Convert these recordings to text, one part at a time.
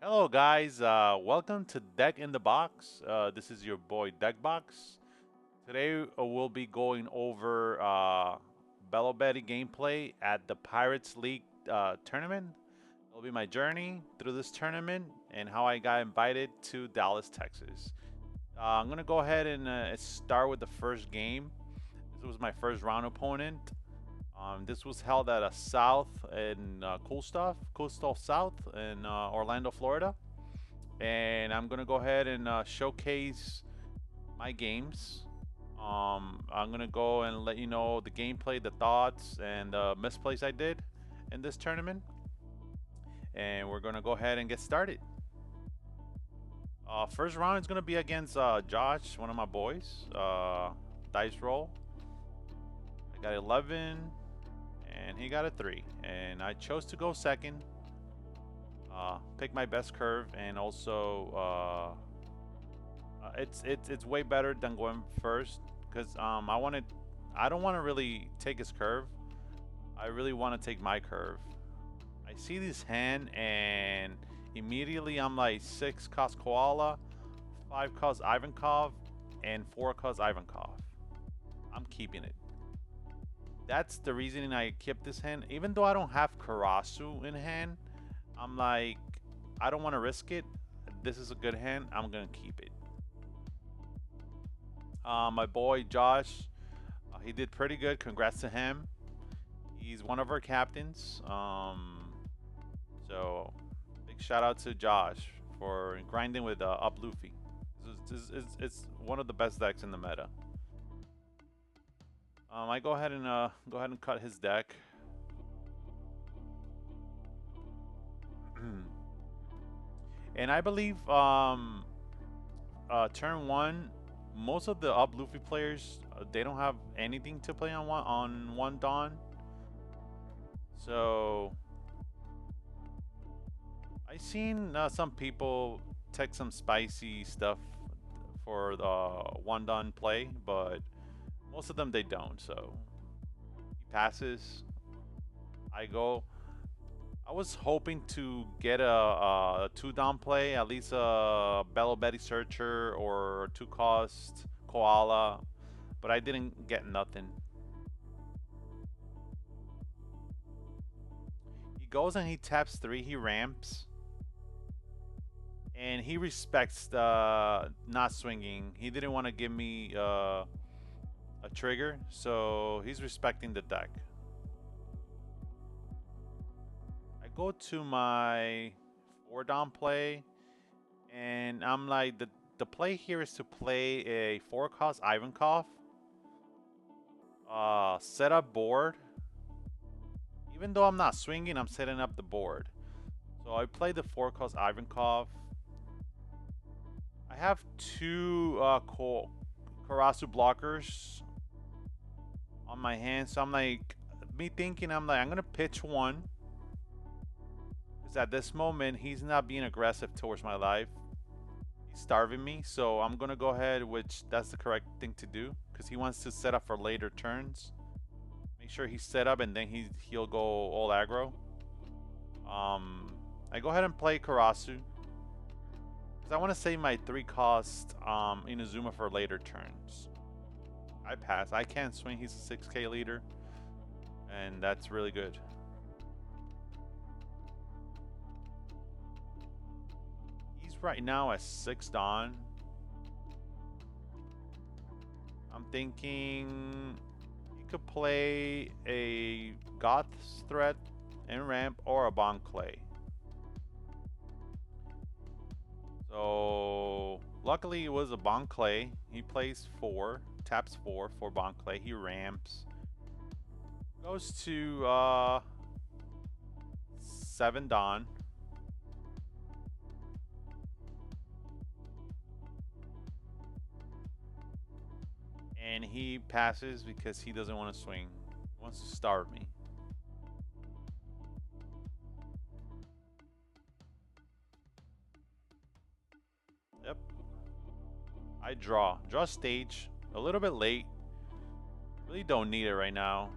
Hello, guys. Welcome to Deck in the Box. This is your boy Deckbox. Today we'll be going over Belo gameplay at the Pirates League tournament. It'll be my journey through this tournament and how I got invited to Dallas, Texas. I'm gonna go ahead and start with the first game. This was my first round opponent. This was held at a South in Cool Stuff South in Orlando, Florida. And I'm gonna go ahead and showcase my games. I'm gonna go and let you know the gameplay, the thoughts, and the misplays I did in this tournament. And we're gonna go ahead and get started. First round is gonna be against Josh, one of my boys. Dice roll. I got 11, and he got a 3. And I chose to go second. Pick my best curve, and also it's way better than going first because I don't want to really take his curve. I really want to take my curve. I see this hand and immediately I'm like 6 cost Koala, 5 cost Ivankov, and 4 cost Ivankov. I'm keeping it. That's the reason I kept this hand. Even though I don't have Karasu in hand, I'm like, I don't want to risk it. This is a good hand. I'm gonna keep it. My boy Josh, he did pretty good. Congrats to him. He's one of our captains. So big shout out to Josh for grinding with up Luffy. It's one of the best decks in the meta. I go ahead and cut his deck. And I believe turn one, most of the up Luffy players they don't have anything to play on one Dawn. So I seen some people take some spicy stuff for the one Dawn play, but most of them they don't. So he passes. I go. I was hoping to get a two down play, at least a Belo Searcher or two cost Koala, but I didn't get nothing. He goes and he taps 3, he ramps, and he respects the not swinging. He didn't want to give me a trigger, so he's respecting the deck. I go to my 4 down play, and I'm like, the play here is to play a 4 cost Ivankov, set up board. Even though I'm not swinging, I'm setting up the board. So I play the 4 cost Ivankov. I have 2 Karasu blockers on my hand, so I'm like, I'm gonna pitch one. Because at this moment, he's not being aggressive towards my life. He's starving me, so I'm gonna go ahead, which that's the correct thing to do. Because he wants to set up for later turns. Make sure he's set up and then he'll go all aggro. I go ahead and play Karasu. Because I want to save my 3 cost Inazuma for later turns. I pass. I can't swing. He's a 6k leader. And that's really good. He's right now at 6 Dawn. I'm thinking he could play a Goth's Threat and Ramp or a Bon Clay. So luckily it was a Bon Clay. He plays 4, taps 4 for Bon Clay. He ramps. Goes to 7 Dawn. And he passes because he doesn't want to swing. He wants to starve me. Yep. I draw. Draw stage. A little bit late. Really don't need it right now.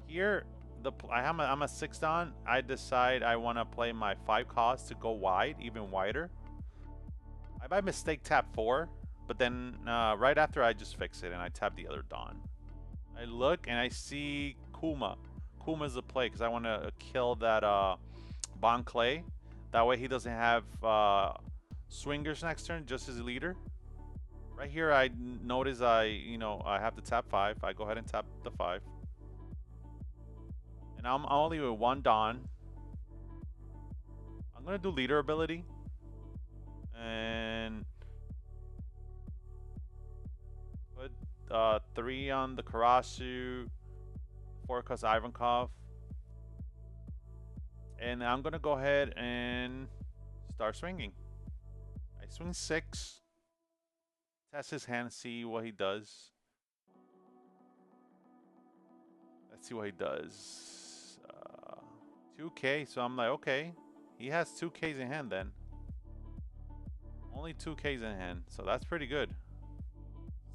Here, I'm a 6 don. I decide I want to play my 5 cost to go wide, even wider. I by mistake tap 4, but then right after I just fix it and I tap the other don. I look and I see Kuma. Kuma's the play because I want to kill that Bon Clay. That way he doesn't have swingers next turn, just his leader. Right here, I notice I have to tap 5. I go ahead and tap the 5. And I'm only with 1 Don. I'm going to do leader ability. And put 3 on the Karasu, 4 cause Ivankov. And I'm going to go ahead and start swinging. I swing 6. Test his hand, see what he does. Let's see what he does. 2K, so I'm like, okay. He has 2Ks in hand then. Only 2Ks in hand, so that's pretty good.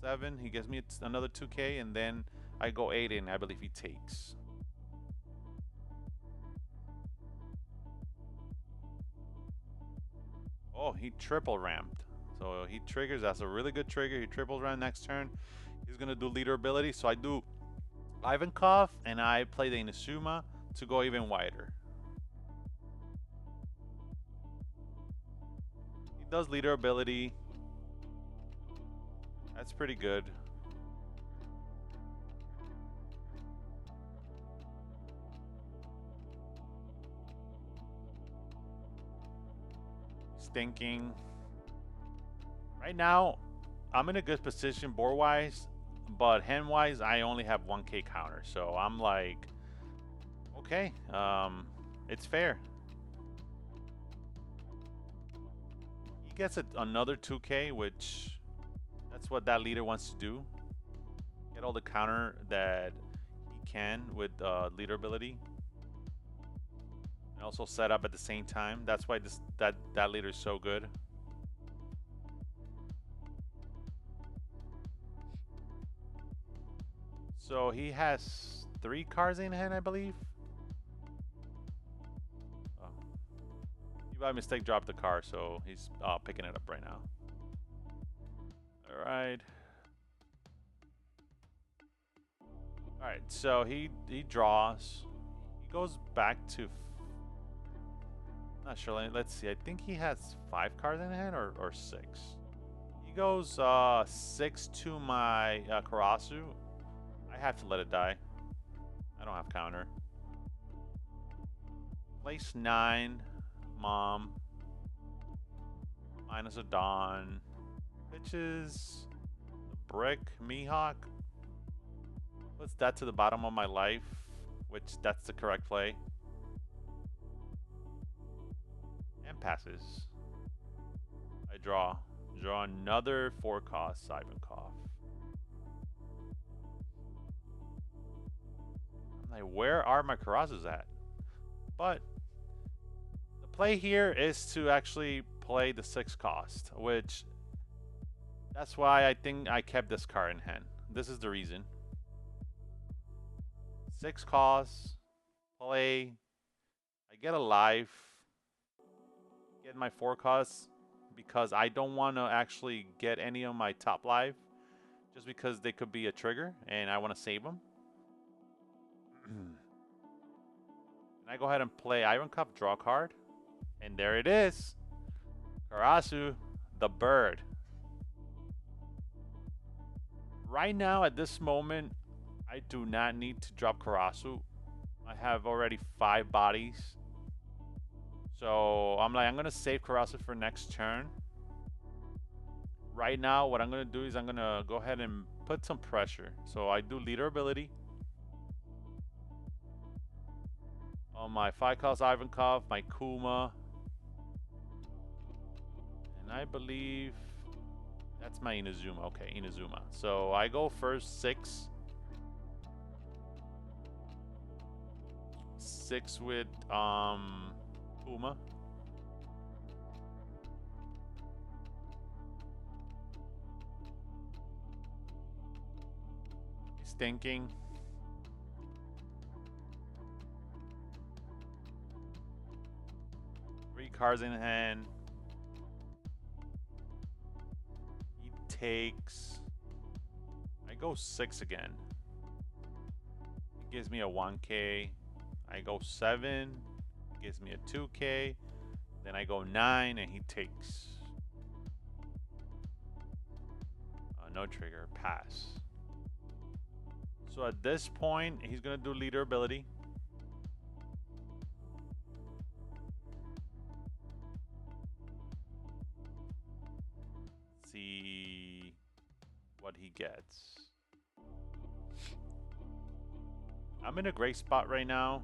7, he gives me another 2K, and then I go 8 in, I believe he takes. Oh, he triple ramped. So he triggers, that's a really good trigger. He triple ramp next turn. He's gonna do leader ability, so I do Ivankov, and I play the Inazuma to go even wider. He does leader ability. That's pretty good. Stinking. Right now, I'm in a good position board-wise, but hand-wise, I only have 1K counter. So I'm like, okay, it's fair. He gets another 2K, which that's what that leader wants to do. Get all the counter that he can with leader ability. And also set up at the same time. That's why that leader is so good. So he has 3 cards in hand, I believe. Oh. He by mistake dropped the card, so he's picking it up right now. All right. All right. So he draws. He goes back to. Not sure. Let's see. I think he has 5 cards in hand or 6. He goes 6 to my Karasu. I have to let it die. I don't have counter. Place 9, Mom. Minus a Dawn. Pitches. The brick, Mihawk. Puts that to the bottom of my life, which that's the correct play. And passes. I draw. Draw another 4 cost Ivankov. I'm like, where are my Karazus at? But the play here is to actually play the 6 cost, which that's why I think I kept this card in hand. This is the reason. 6 costs, play. I get a life. Get my 4 costs because I don't want to actually get any of my top life just because they could be a trigger and I want to save them. And I go ahead and play Ivankov, draw a card. And there it is. Karasu, the bird. Right now, at this moment, I do not need to drop Karasu. I have already 5 bodies. So I'm like, I'm going to save Karasu for next turn. Right now, what I'm going to do is I'm going to go ahead and put some pressure. So I do leader ability. On my 5 cost Ivankov, my Kuma. And I believe that's my Inazuma. Okay, Inazuma. So I go first 6. 6 with Kuma. Stinking. 3 cards in hand. He takes. I go 6 again. It gives me a 1k. I go 7. It gives me a 2k. Then I go 9 and he takes. No trigger. Pass. So at this point, he's going to do leader ability. See what he gets. I'm in a great spot right now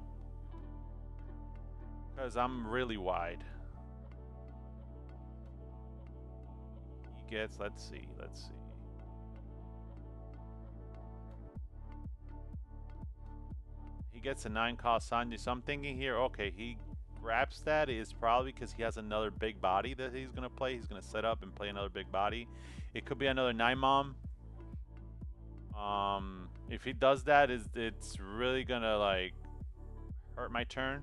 because I'm really wide. He gets, let's see. He gets a 9 cost Sanji. So I'm thinking here, okay, he grabs that is probably because he has another big body that he's going to play. He's going to set up and play another big body. It could be another 9 mom. If he does that, it's really going to like hurt my turn.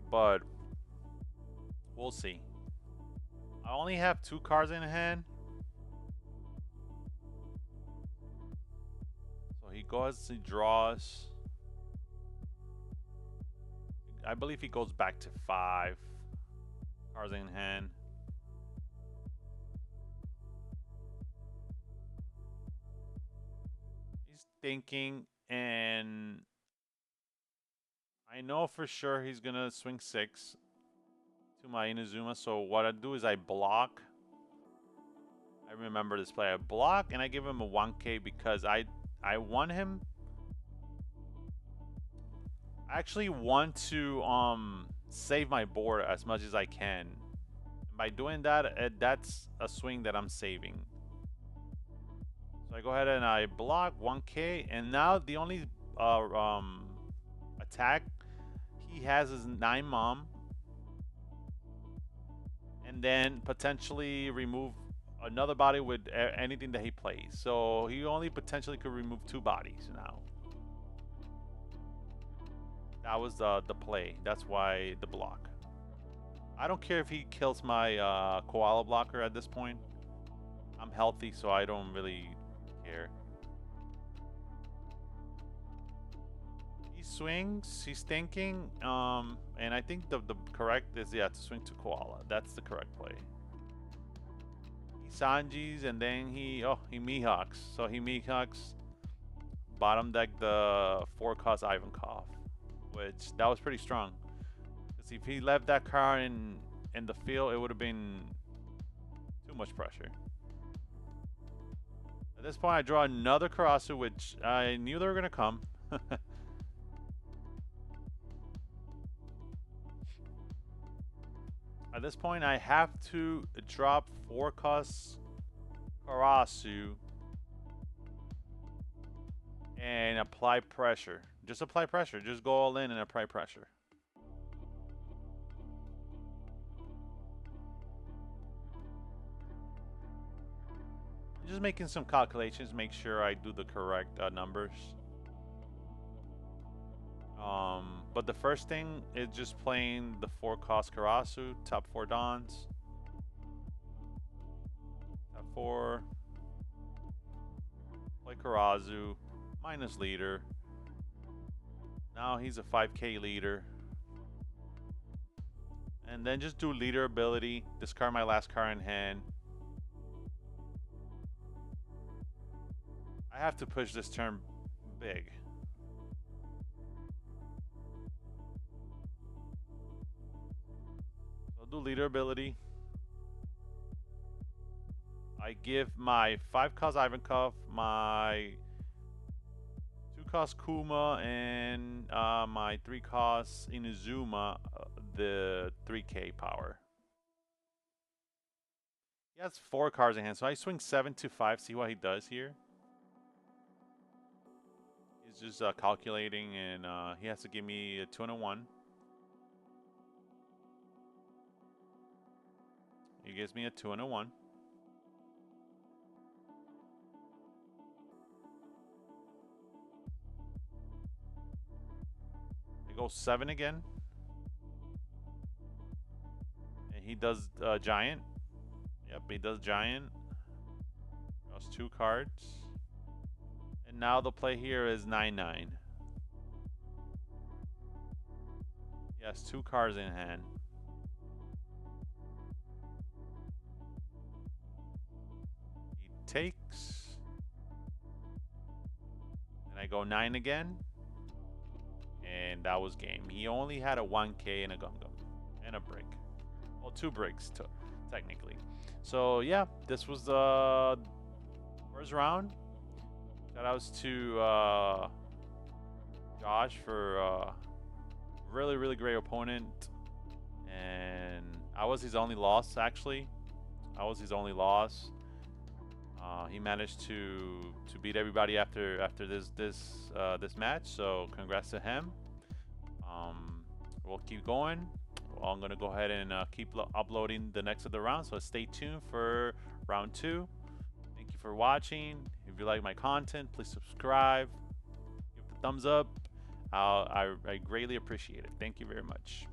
But we'll see. I only have 2 cards in hand. So he goes, he draws. I believe he goes back to 5 cards in hand. He's thinking, and I know for sure he's gonna swing 6 to my Inazuma. So what I do is I block. I remember this play. I block and I give him a 1k because I want him. I actually want to save my board as much as I can. And by doing that, that's a swing that I'm saving. So I go ahead and I block 1k, and now the only attack he has is 9 mom, and then potentially remove another body with anything that he plays. So he only potentially could remove 2 bodies now. That was the play. That's why the block. I don't care if he kills my koala blocker at this point. I'm healthy, so I don't really care. He swings. He's thinking. And I think the correct is, yeah, to swing to koala. That's the correct play. He Sanjis, and then he Mihawks. So he Mihawks. Bottom deck the 4 cost Ivankov, which that was pretty strong. Because if he left that card in the field, it would have been too much pressure. At this point, I draw another Karasu, which I knew they were gonna come. At this point, I have to drop 4 cost Karasu and apply pressure. Just apply pressure. Just go all in and apply pressure. I'm just making some calculations, make sure I do the correct numbers. But the first thing is just playing the 4 cost Karasu, top 4 Dons. Top 4. Play Karasu, minus leader. Now he's a 5k leader. And then just do leader ability, discard my last card in hand. I have to push this turn big. So I'll do leader ability. I give my 5 cost Ivankov, my 2 cost Kuma, and my 3 cost Inazuma the 3k power. He has 4 cards in hand, so I swing 7 to 5, see what he does here. He's just calculating, and he has to give me a 2 and a 1. He gives me a 2 and a 1. I go 7 again. he does giant. Yep, he does giant. Draws 2 cards. And now the play here is 9-9. He has 2 cards in hand. He takes. And I go 9 again. And that was game. He only had a 1K and a Gum Gum. And a brick. Well, 2 bricks, technically. So, yeah, this was the first round. Shoutouts to Josh for really, really great opponent. And I was his only loss, actually. I was his only loss. He managed to beat everybody after this match. So congrats to him. We'll keep going. Well, I'm gonna go ahead and keep uploading the next of the round. So stay tuned for round 2. Thank you for watching. If you like my content, please subscribe. Give the thumbs up. I greatly appreciate it. Thank you very much.